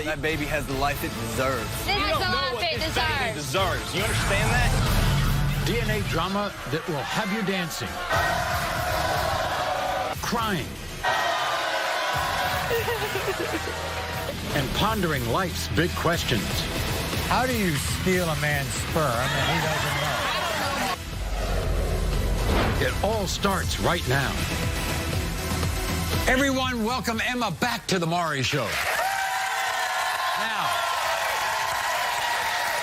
that that baby has the life it deserves. You don't know what this baby deserves. You understand that? DNA drama that will have you dancing, crying, and pondering life's big questions. How do you steal a man's sperm and he doesn't know? It all starts right now. Everyone, welcome Emma back to the Maury Show. Now,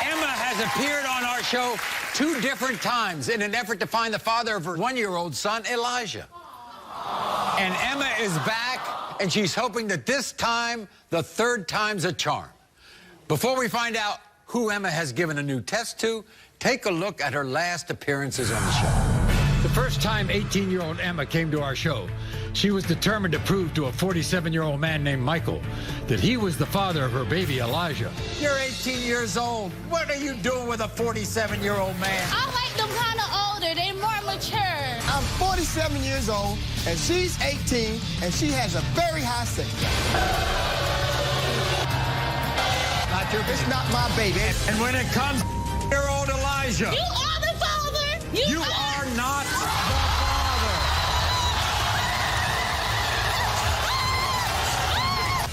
Emma has appeared on our show 2 different times in an effort to find the father of her 1-year-old son, Elijah. And Emma is back, and she's hoping that this time, the 3rd time's a charm. Before we find out who Emma has given a new test to, take a look at her last appearances on the show. The first time 18-year-old Emma came to our show, she was determined to prove to a 47-year-old man named Michael that he was the father of her baby, Elijah. You're 18 years old. What are you doing with a 47-year-old man? I like them kind of older. They're more mature. I'm 47 years old, and she's 18, and she has a very high sex drive. Not your It's not my baby. And when it comes to year old Elijah, You are the father. you are not the father.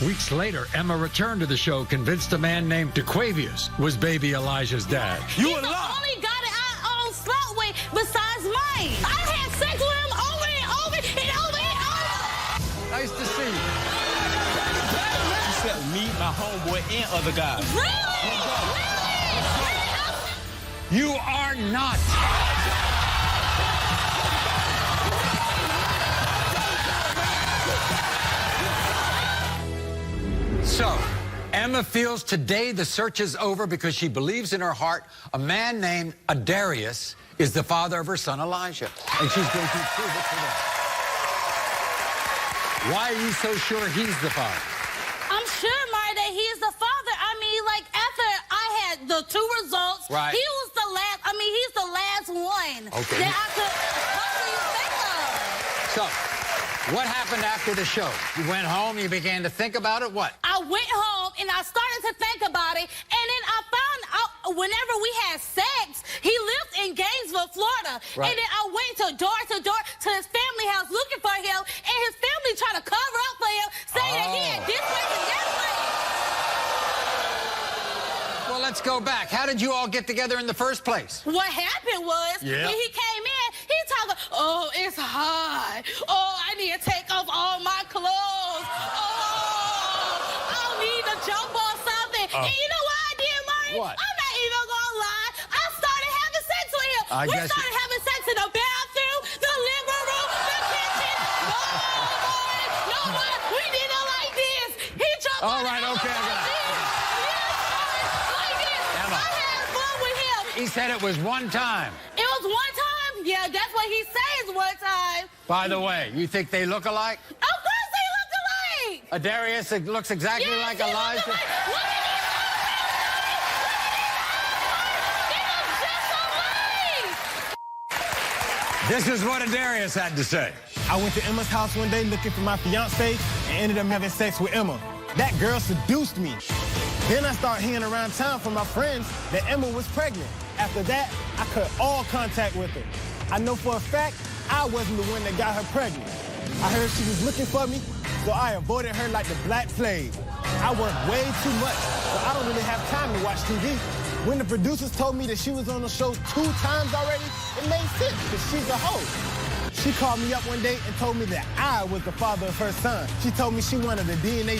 Weeks later, Emma returned to the show convinced a man named DeQuavius was baby Elijah's dad. You He's a the lie. only guy that I slept with besides mine. I had sex with him over and over and over and over. Nice to see you. Except me, my homeboy, and other guys. Really? You are not. So, Emma feels today the search is over because she believes in her heart a man named Darius is the father of her son Elijah. And she's going to prove it today. Why are you so sure he's the father? I'm sure, Maury, that he's the father. I mean, like, after I had the 2 results, Right. he was the last, he's the last one Okay. that I could possibly think of. So, what happened after the show? You went home, you began to think about it, what? I went home and I started to think about it, and then I found out whenever we had sex, he lived in Gainesville, Florida. Right. And then I went to door to his family house looking for him, and his family tried to cover up for him, saying that he had this place and that place. Well, let's go back. How did you all get together in the first place? What happened was, Yeah. when he came in, he talking, oh, it's hot. Oh, I need to take off all my clothes. Oh, I need to jump on something. And you know what I did, Maury? What? I'm not even gonna lie. I started having sex with him. I We guess started having sex in the bathroom, the living room, the kitchen. No, Maury, no, Maury, we did it like this. He jumped All on right, the okay, I got it. Like this. Emma. I had fun with him. He said it was one time. It was one time? Yeah, that's what he says one time. By the way, you think they look alike? Of course they look alike. Darius looks exactly Yes, like they look Elijah. alike. Look at these. They look just alike. This is what Darius had to say. I went to Emma's house one day looking for my fiance and ended up having sex with Emma. That girl seduced me. Then I started hearing around town from my friends that Emma was pregnant. After that, I cut all contact with her. I know for a fact I wasn't the one that got her pregnant. I heard she was looking for me, so I avoided her like the Black Plague. I work way too much, so I don't really have time to watch TV. When the producers told me that she was on the show 2 times already, it made sense because she's a hoe. She called me up one day and told me that I was the father of her son. She told me she wanted a DNA